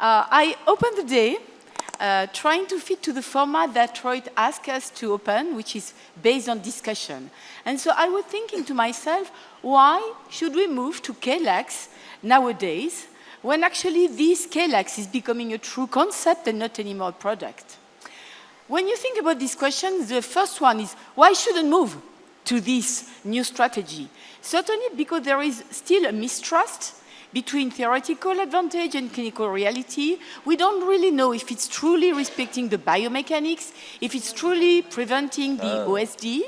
I opened the day trying to fit to the format that Troy asked us to open, which is based on discussion. And so I was thinking to myself, why should we move to KLex nowadays when actually this KLex is becoming a true concept and not anymore a product? When you think about these questions, the first one is, why shouldn't move to this new strategy? Certainly because there is still a mistrust between theoretical advantage and clinical reality. We don't really know if it's truly respecting the biomechanics, if it's truly preventing the OSD.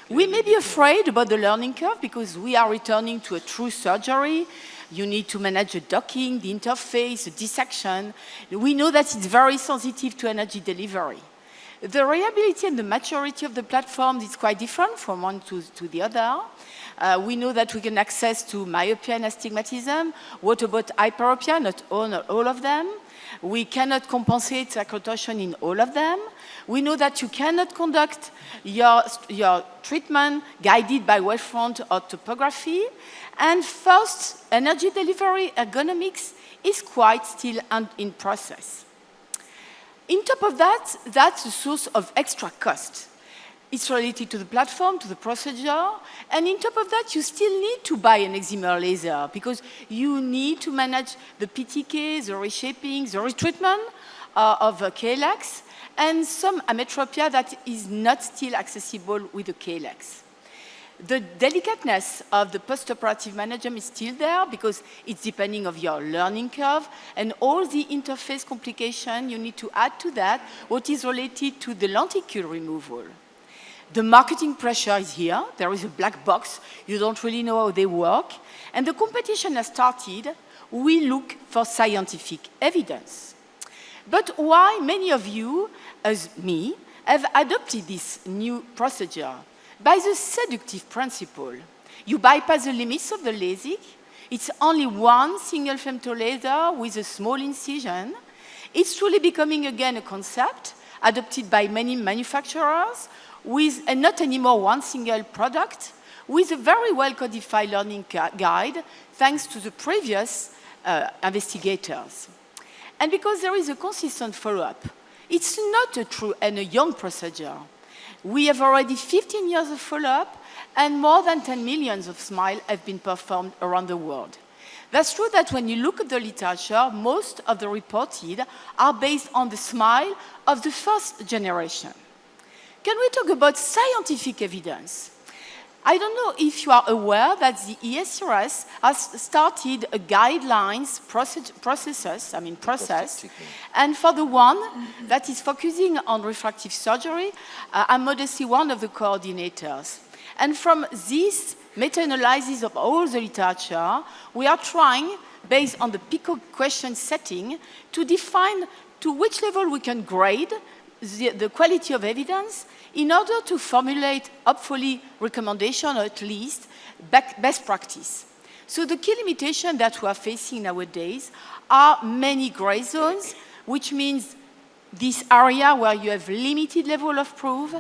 We may be afraid about the learning curve because we are returning to a true surgery. You need to manage the docking, the interface, the dissection. We know that it's very sensitive to energy delivery. The reliability and the maturity of the platform is quite different from one to the other. We know that we can access to myopia and astigmatism. What about hyperopia? Not all of them. We cannot compensate cyclotorsion in all of them. We know that you cannot conduct your treatment guided by wavefront or topography. And first, energy delivery ergonomics is quite still in process. On top of that, that's a source of extra cost. It's related to the platform, to the procedure, and on top of that, you still need to buy an excimer laser because you need to manage the PTK, the reshaping, the retreatment of KLex, and some ametropia that is not still accessible with the KLex. The delicateness of the postoperative management is still there because it's depending on your learning curve and all the interface complication you need to add to that, what is related to the lenticule removal. The marketing pressure is here. There is a black box. You don't really know how they work. And the competition has started. We look for scientific evidence. But why many of you, as me, have adopted this new procedure? By the seductive principle. You bypass the limits of the LASIK. It's only one single femtolaser with a small incision. It's truly becoming again a concept adopted by many manufacturers with not anymore one single product, with a very well-codified learning guide, thanks to the previous investigators. And because there is a consistent follow-up, it's not a true and a young procedure. We have already 15 years of follow-up, and more than 10 million of smiles have been performed around the world. That's true that when you look at the literature, most of the reported are based on the smile of the first generation. Can we talk about scientific evidence? I don't know if you are aware that the ESRS has started a guidelines process, and for the one that is focusing on refractive surgery, I'm modestly one of the coordinators. And from this meta-analysis of all the literature, we are trying, based on the PICO question setting, to define to which level we can grade the quality of evidence in order to formulate, hopefully, recommendation or at least best practice. So the key limitation that we are facing nowadays are many gray zones, which means this area where you have limited level of proof,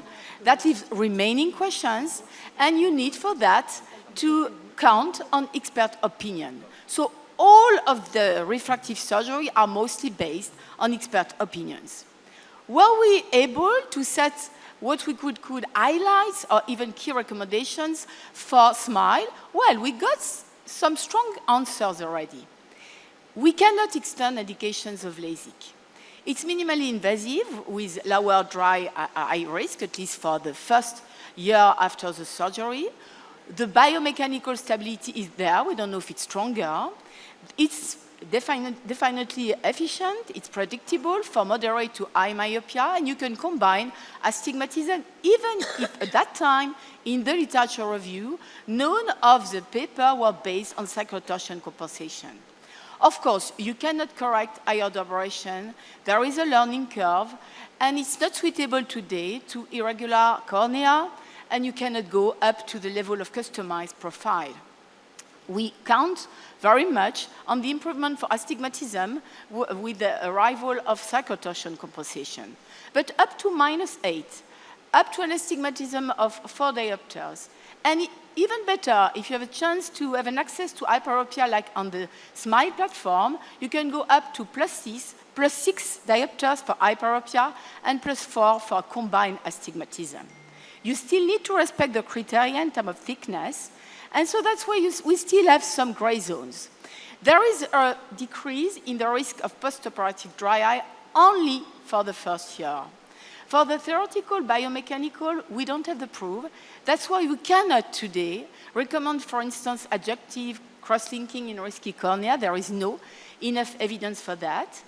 that leaves remaining questions, and you need for that to count on expert opinion. So all of the refractive surgery are mostly based on expert opinions. Were we able to set what we could highlights or even key recommendations for SMILE? Well, we got some strong answers already. We cannot extend indications of LASIK. It's minimally invasive with lower dry eye risk, at least for the first year after the surgery. The biomechanical stability is there. We don't know if it's stronger. It's definitely efficient, it's predictable for moderate to high myopia, and you can combine astigmatism, even if at that time, in the literature review, none of the papers were based on cyclotorsion compensation. Of course, you cannot correct iode aberration. There is a learning curve, and it's not suitable today to irregular cornea, and you cannot go up to the level of customized profile. We count very much on the improvement for astigmatism with the arrival of cyclotorsion compensation. But up to -8, up to an astigmatism of 4 diopters, and even better, if you have a chance to have an access to hyperopia like on the SMILE platform, you can go up to +6 diopters for hyperopia and +4 for combined astigmatism. You still need to respect the criteria in terms of thickness, and so that's why we still have some gray zones. There is a decrease in the risk of postoperative dry eye only for the first year. For the theoretical biomechanical, we don't have the proof. That's why we cannot today recommend, for instance, adjunctive cross-linking in risky cornea. There is no enough evidence for that.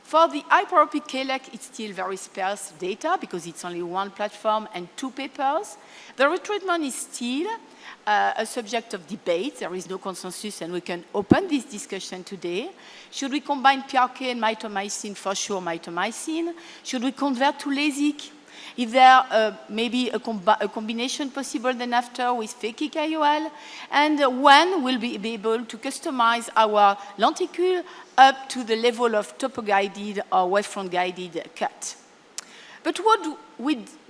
For the hyperopic KLex, it's still very sparse data because it's only one platform and 2 papers. The retreatment is still a subject of debate. There is no consensus, and we can open this discussion today. Should we combine PRK and mitomycin? For sure, mitomycin. Should we convert to LASIK? Is there maybe a combination possible then after with phakic IOL? And when we'll be able to customize our lenticule up to the level of topo-guided or wavefront-guided cut. But what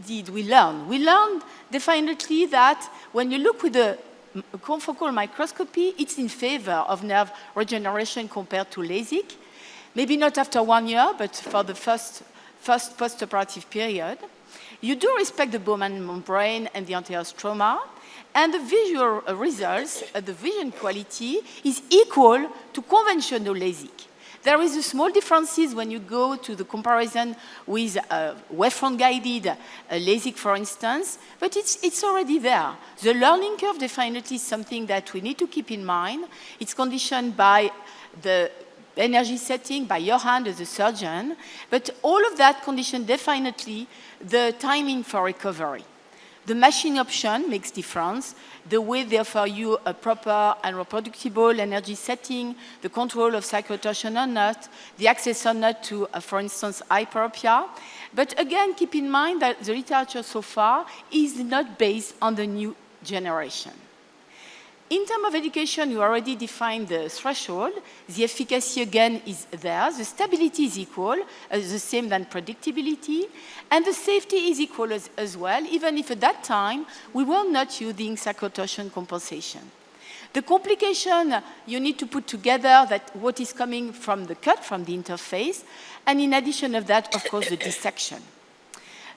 did we learn? We learned definitely that when you look with the confocal microscopy, it's in favor of nerve regeneration compared to LASIK. Maybe not after 1 year, but for the first postoperative period. You do respect the Bowman membrane and the anterior stroma, and the visual results, the vision quality, is equal to conventional LASIK. There is a small differences when you go to the comparison with wavefront-guided LASIK, for instance, but it's already there. The learning curve definitely is something that we need to keep in mind. It's conditioned by the energy setting, by your hand as a surgeon, but all of that conditions definitely the timing for recovery. The machine option makes difference. The way they offer you a proper and reproducible energy setting, the control of cyclotorsion or not, the access or not to, for instance, hyperopia. But again, keep in mind that the literature so far is not based on the new generation. In terms of education, you already defined the threshold. The efficacy, again, is there. The stability is equal, the same than predictability. And the safety is equal as well, even if at that time, we were not using cyclotorsion compensation. The complication, you need to put together that what is coming from the cut, from the interface, and in addition of that, of course, the dissection.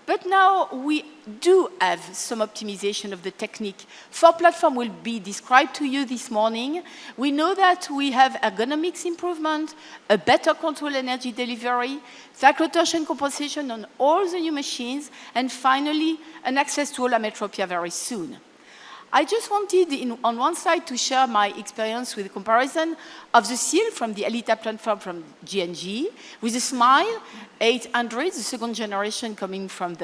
But now we do have some optimization of the technique. 4 platforms will be described to you this morning. We know that we have ergonomics improvement, a better control energy delivery, cyclotorsion compensation on all the new machines, and finally, an access to all ametropia very soon. I just wanted, on one side, to share my experience with the comparison of the seal from the ELITA platform from G&G with the SMILE 800, the second generation coming from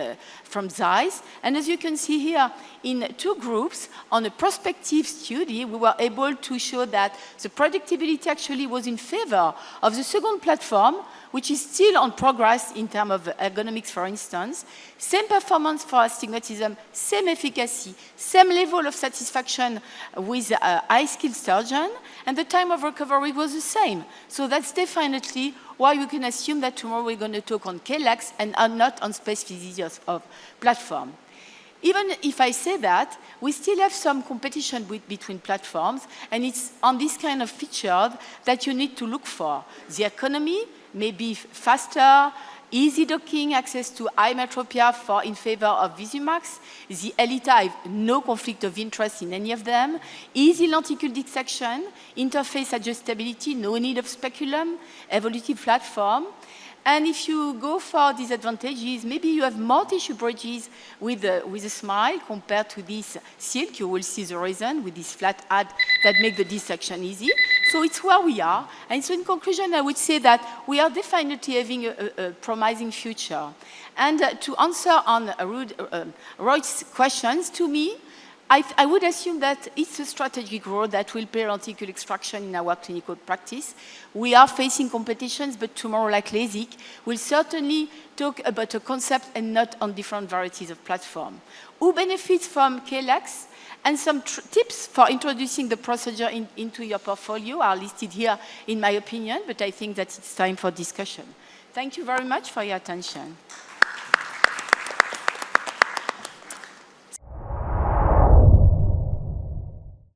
Zeiss. And as you can see here, in 2 groups, on a prospective study, we were able to show that the predictability actually was in favor of the second platform, which is still on progress in terms of ergonomics, for instance. Same performance for astigmatism, same efficacy, same level of satisfaction with a high-skilled surgeon, and the time of recovery was the same. So that's definitely why we can assume that tomorrow we're going to talk on KLex and not on space physics of platform. Even if I say that, we still have some competition between platforms, and it's on this kind of feature that you need to look for. The economy, maybe faster, easy docking, access to imetropia in favor of Visumax. The ELITA, I have no conflict of interest in any of them. Easy lenticule dissection, interface adjustability, no need of speculum, evolutive platform. And if you go for disadvantages, maybe you have more tissue bridges with a SMILE compared to this silk. You will see the reason with this flat head that make the dissection easy. So it's where we are. And so in conclusion, I would say that we are definitely having a promising future. And to answer on Roy's questions, to me, I would assume that it's a strategic role that will play lenticule extraction in our clinical practice. We are facing competitions, but tomorrow, like LASIK, we'll certainly talk about a concept and not on different varieties of platform. Who benefits from KLex? And some tips for introducing the procedure into your portfolio are listed here, in my opinion, but I think that it's time for discussion. Thank you very much for your attention.